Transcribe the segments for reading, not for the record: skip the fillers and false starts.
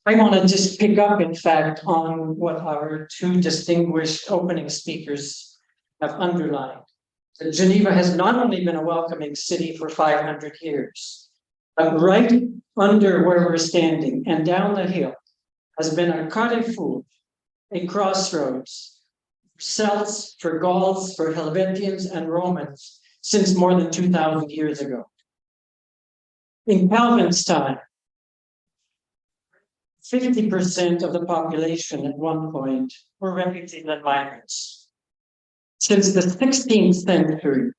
I want to just pick up, in fact, on what our two distinguished opening speakers have underlined. That Geneva has not only been a welcoming city for 500 years, but right under where we're standing and down the hill has been a carrefour, a crossroads, for Celts, for Gauls, for Helvetians and Romans since more than 2,000 years ago. In Calvin's time, 50% of the population at one point were refugees and migrants. Since the 16th century,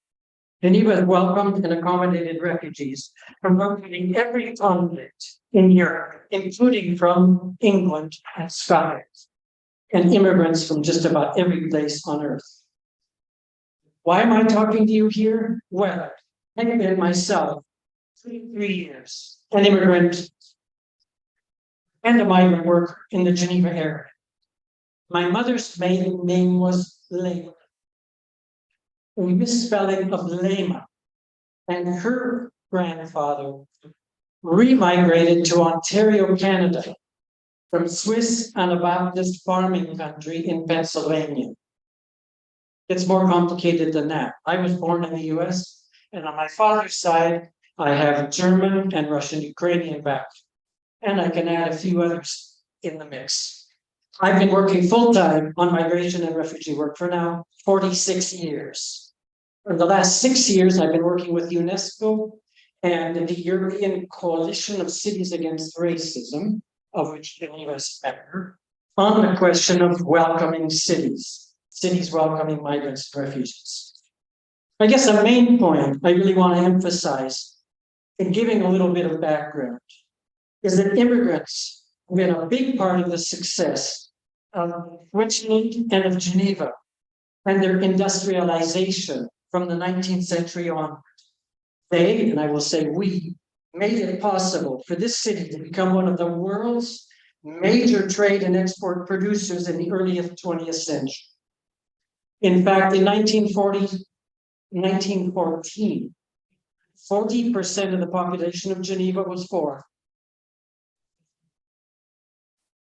Geneva has welcomed and accommodated refugees from virtually every continent in Europe, including from England and Scotland, and immigrants from just about every place on earth. Why am I talking to you here? Well, I've been myself 3 years, an immigrant and a migrant worker in the Geneva area. My mother's maiden name was Lema, a misspelling of Lema, and her grandfather remigrated to Ontario, Canada, from Swiss Anabaptist farming country in Pennsylvania. It's more complicated than that. I was born in the US, and on my father's side, I have German and Russian Ukrainian background. And I can add a few others in the mix. I've been working full-time on migration and refugee work for now 46 years. For the last 6 years, I've been working with UNESCO and the European Coalition of Cities Against Racism, of which Geneva is a member, on the question of welcoming cities welcoming migrants and refugees. I guess the main point I really want to emphasize in giving a little bit of background is that immigrants have been a big part of the success of Switzerland and of Geneva and their industrialization from the 19th century on. They, and I will say we, made it possible for this city to become one of the world's major trade and export producers in the early 20th century. In fact, in 1914, 40% of the population of Geneva was foreign.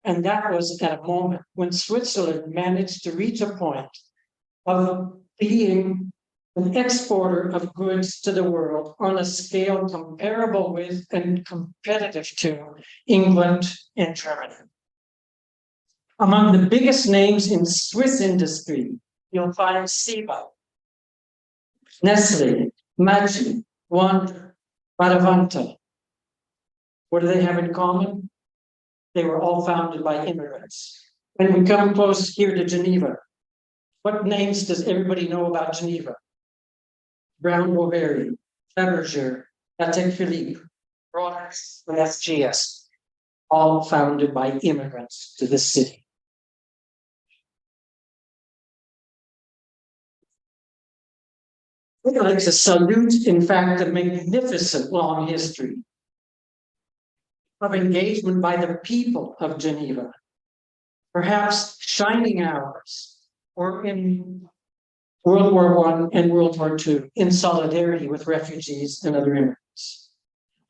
And that was at a moment when Switzerland managed to reach a point of being an exporter of goods to the world on a scale comparable with and competitive to England and Germany. Among the biggest names in Swiss industry, you'll find Siba, Nestle, Maggi, Wander, Baravanta. What do they have in common? They were all founded by immigrants. When we come close here to Geneva, what names does everybody know about Geneva? Brown Boveri, Fabergé, Patek Philippe, Rolex, and SGS, all founded by immigrants to this city. I'd like to salute, in fact, the magnificent long history of engagement by the people of Geneva, perhaps shining hours, or in World War I and World War II, in solidarity with refugees and other immigrants,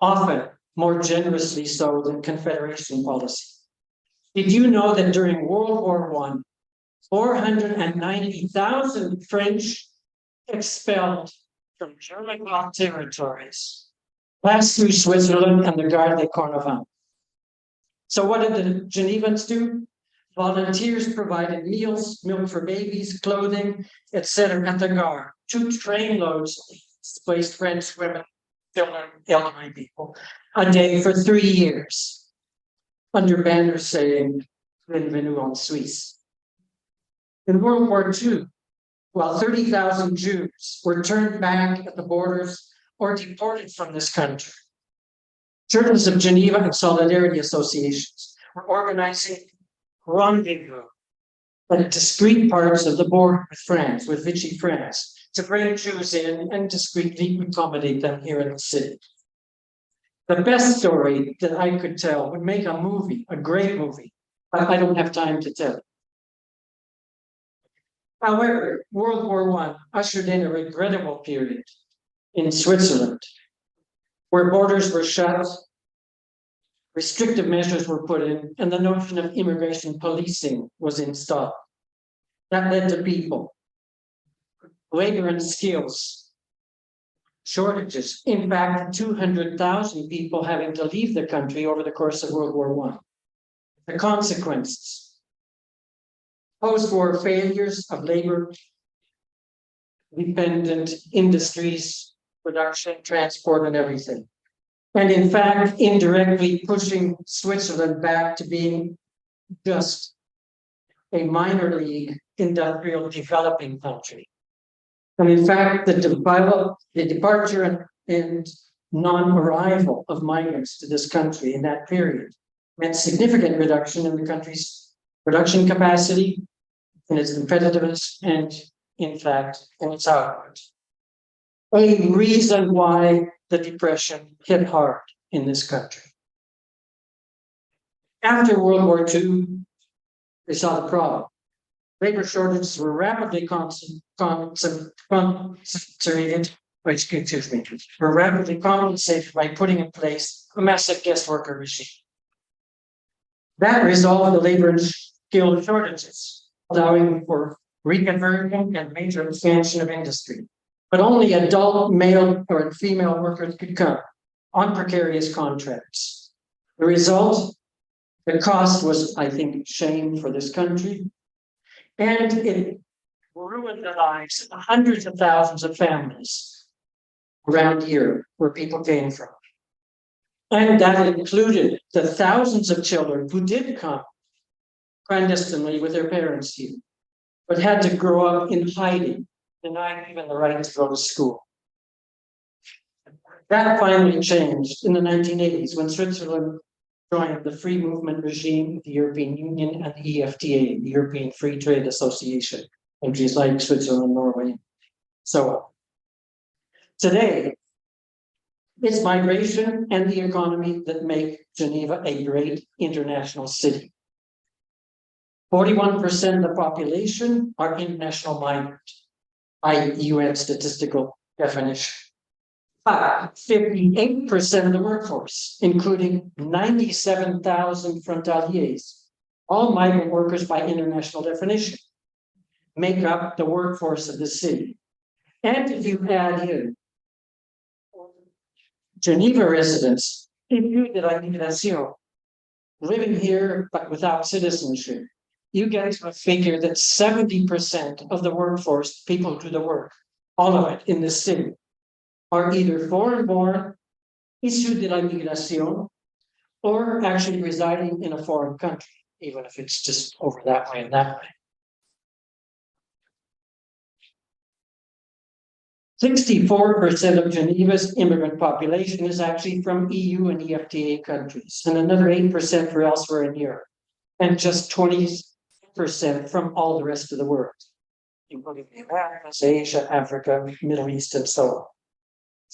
often more generously so than Confederation policy. Did you know that during World War I, 490,000 French expelled from German territories passed through Switzerland and the Garde des Cornavants? So what did the Genevans do? Volunteers provided meals, milk for babies, clothing, etc. at the Gare. 2 trainloads of displaced French women, children, elderly people, a day for 3 years, under banners saying, Bienvenue en Suisse. In World War II, while 30,000 Jews were turned back at the borders or deported from this country, churches of Geneva and solidarity associations were organizing rendezvous at discrete parts of the border with France, with Vichy France, to bring Jews in and discreetly accommodate them here in the city. The best story that I could tell would make a movie, a great movie, but I don't have time to tell it. However, World War I ushered in a regrettable period in Switzerland, where borders were shut, restrictive measures were put in, and the notion of immigration policing was installed. That led to people, labor and skills, shortages. In fact, 200,000 people having to leave the country over the course of World War I. The consequences, post-war failures of labor-dependent industries, production, transport, and everything. And in fact, indirectly pushing Switzerland back to being just a minor league industrial developing country. And in fact, the departure and non-arrival of migrants to this country in that period meant significant reduction in the country's production capacity, in its competitiveness, and in fact, in its output. A reason why the Depression hit hard in this country. After World War II, they saw the problem. Labor shortages were rapidly compensated by putting in place a massive guest worker regime. That resolved the labor and skill shortages, allowing for reconversion and major expansion of industry. But only adult male or female workers could come on precarious contracts. The result, the cost was, I think, shame for this country. And it ruined the lives of hundreds of thousands of families around here where people came from. And that included the thousands of children who did come clandestinely with their parents here, but had to grow up in hiding, denied even the right to go to school. That finally changed in the 1980s when Switzerland joined the free movement regime of the European Union and the EFTA, the European Free Trade Association, countries like Switzerland, Norway, so on. Today, it's migration and the economy that make Geneva a great international city. 41% of the population are international migrant, by UN statistical definition. 58% of the workforce, including 97,000 frontaliers, all migrant workers by international definition, make up the workforce of the city. And if you add in Geneva residents, issus de la migration, living here but without citizenship, you get to a figure that 70% of the workforce, people who do the work, all of it in this city, are either foreign-born, issus de la migration, or actually residing in a foreign country, even if it's just over that way and that way. 64% of Geneva's immigrant population is actually from EU and EFTA countries, and another 8% for elsewhere in Europe, and just 20% from all the rest of the world, including the Americas, Asia, Africa, Middle East, and so on.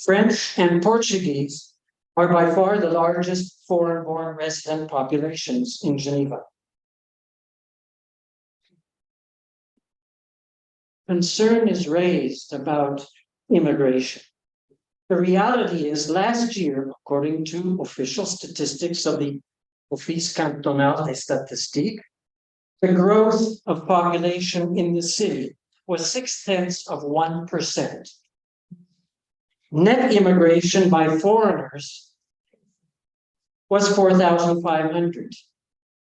French and Portuguese are by far the largest foreign-born resident populations in Geneva. Concern is raised about immigration. The reality is, last year, according to official statistics of the Office Cantonal des Statistiques, the growth of population in the city was 0.6%. Net immigration by foreigners was 4,500,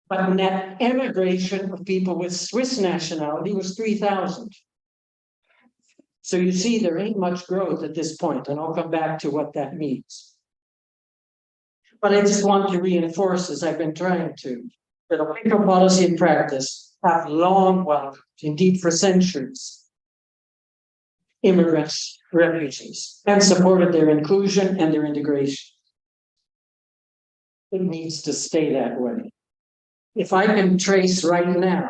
but net emigration of people with Swiss nationality was 3,000. So you see, there ain't much growth at this point, and I'll come back to what that means. But I just want to reinforce, as I've been trying to, that official policy and practice have long welcomed, indeed for centuries, immigrants, refugees, and supported their inclusion and their integration. It needs to stay that way. If I can trace right now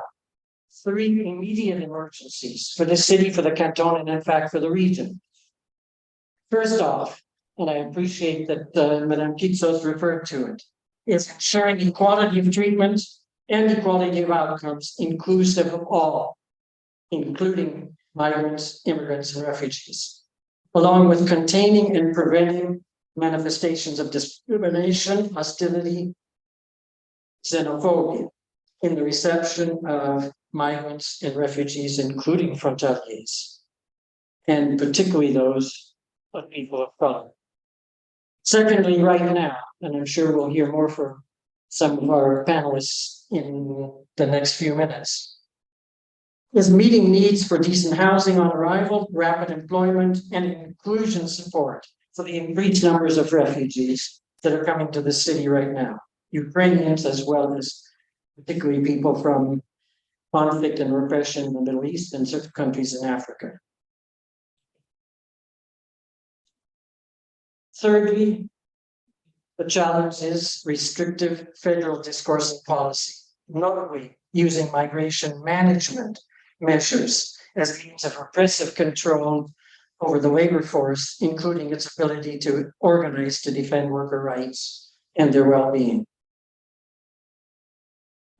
3 immediate emergencies for the city, for the canton, and in fact for the region. First off, and I appreciate that Madame Kitsos referred to it, is ensuring equality of treatment and equality of outcomes inclusive of all, including migrants, immigrants, and refugees, along with containing and preventing manifestations of discrimination, hostility, xenophobia in the reception of migrants and refugees, including frontaliers, and particularly those of people of color. Secondly, right now, and I'm sure we'll hear more from some of our panelists in the next few minutes, is meeting needs for decent housing on arrival, rapid employment, and inclusion support for the increased numbers of refugees that are coming to the city right now, Ukrainians as well as particularly people from conflict and repression in the Middle East and certain countries in Africa. Thirdly, the challenge is restrictive federal discourse and policy, notably using migration management measures as means of repressive control over the labor force, including its ability to organize to defend worker rights and their well-being.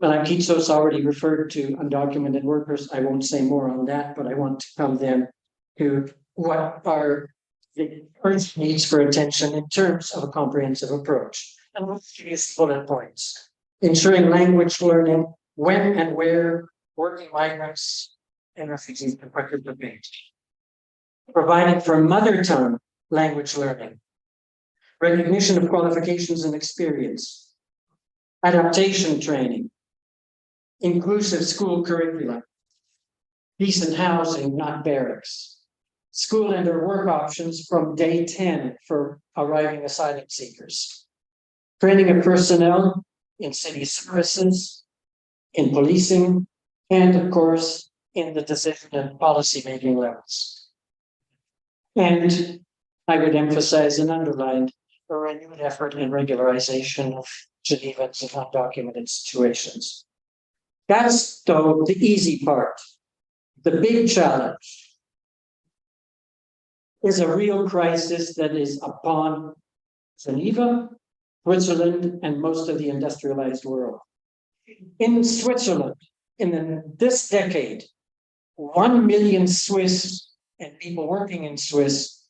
Well, Kitsos already referred to undocumented workers. I won't say more on that, but I want to come then to what are the urgent needs for attention in terms of a comprehensive approach. And let's give you some bullet points. Ensuring language learning when and where working migrants and refugees can participate. Providing for mother tongue language learning. Recognition of qualifications and experience. Adaptation training. Inclusive school curricula. Decent housing, not barracks. School and or work options from day 10 for arriving asylum seekers. Training of personnel in city services, in policing, and of course, in the decision and policy-making levels. And I would emphasize and underline a renewed effort in regularization of Genevans and undocumented situations. That's, though, the easy part. The big challenge is a real crisis that is upon Geneva, Switzerland, and most of the industrialized world. In Switzerland, in this decade, 1 million Swiss and people working in Swiss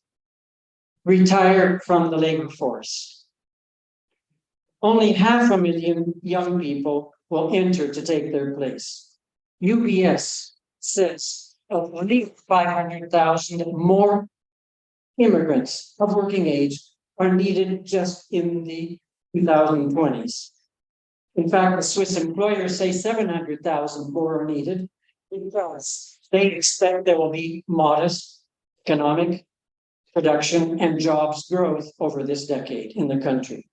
retired from the labor force. Only 500,000 young people will enter to take their place. UBS says at least 500,000 more immigrants of working age are needed just in the 2020s. In fact, the Swiss employers say 700,000 more are needed because they expect there will be modest economic production and jobs growth over this decade in the country.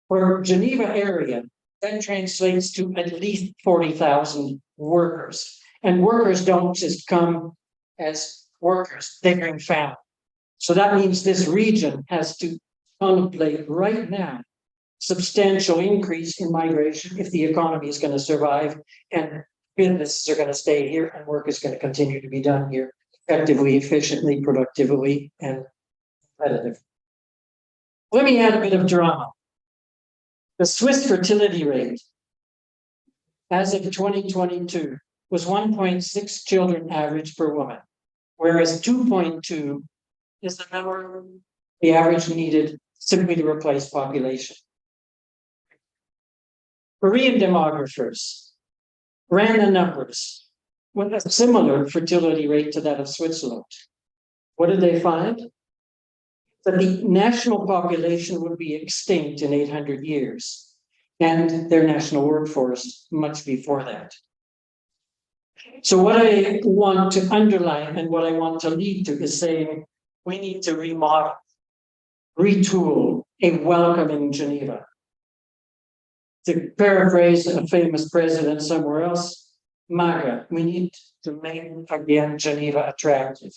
For Geneva area, that translates to at least 40,000 workers. And workers don't just come as workers, they bring family. So that means this region has to contemplate right now substantial increase in migration if the economy is going to survive and businesses are going to stay here and work is going to continue to be done here effectively, efficiently, productively, and competitively. Let me add a bit of drama. The Swiss fertility rate as of 2022 was 1.6 children average per woman, whereas 2.2 is the number, the average needed simply to replace population. Korean demographers ran the numbers with a similar fertility rate to that of Switzerland. What did they find? That the national population would be extinct in 800 years, and their national workforce much before that. So what I want to underline and what I want to lead to is saying we need to remodel, retool a welcoming Geneva. To paraphrase a famous president somewhere else, MAGA, we need to make again Geneva attractive.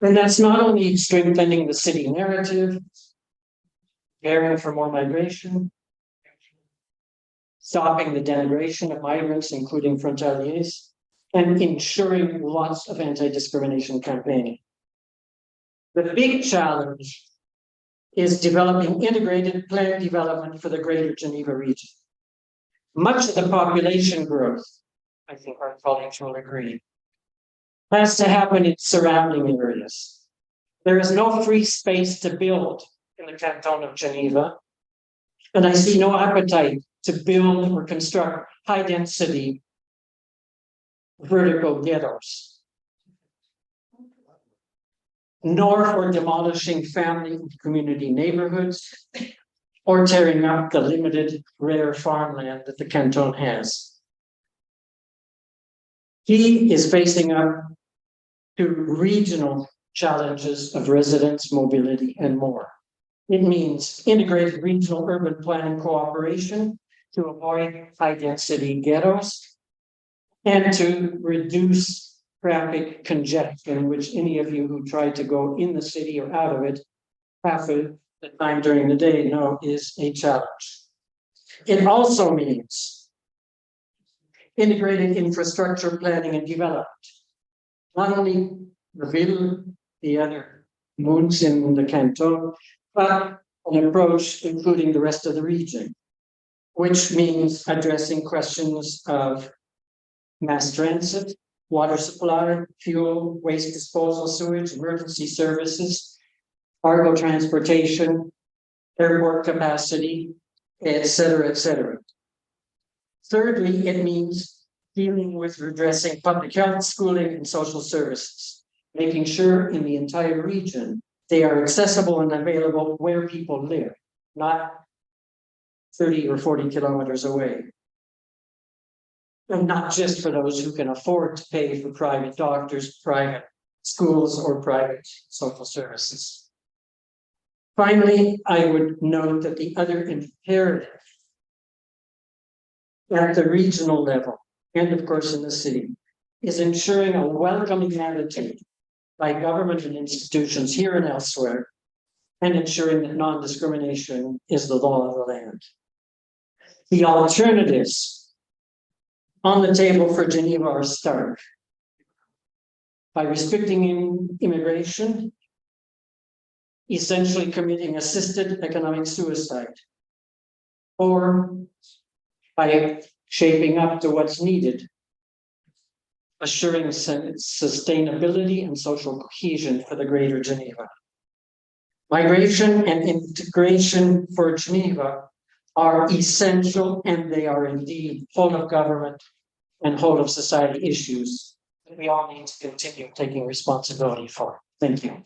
And that's not only strengthening the city narrative, caring for more migration, stopping the denigration of migrants, including frontaliers, and ensuring lots of anti-discrimination campaigning. The big challenge is developing integrated plan development for the greater Geneva region. Much of the population growth, I think our colleagues will agree, has to happen in surrounding areas. There is no free space to build in the canton of Geneva. And I see no appetite to build or construct high-density vertical ghettos, nor for demolishing family and community neighborhoods, or tearing up the limited rare farmland that the canton has. He is facing up to regional challenges of residents, mobility, and more. It means integrated regional urban planning cooperation to avoid high-density ghettos and to reduce traffic congestion, which any of you who try to go in the city or out of it half of the time during the day know is a challenge. It also means integrated infrastructure planning and development. Not only the ville, the other moons in the canton, but an approach including the rest of the region, which means addressing questions of mass transit, water supply, fuel, waste disposal, sewage, emergency services, cargo transportation, airport capacity, et cetera, et cetera. Thirdly, it means dealing with redressing public health, schooling, and social services, making sure in the entire region they are accessible and available where people live, not 30 or 40 kilometers away. And not just for those who can afford to pay for private doctors, private schools, or private social services. Finally, I would note that the other imperative at the regional level, and of course in the city, is ensuring a welcoming attitude by government and institutions here and elsewhere, and ensuring that non-discrimination is the law of the land. The alternatives on the table for Geneva are stark. By restricting immigration, essentially committing assisted economic suicide, or by shaping up to what's needed, assuring sustainability and social cohesion for the Greater Geneva. Migration and integration for Geneva are essential, and they are indeed whole of government and whole of society issues that we all need to continue taking responsibility for. Thank you.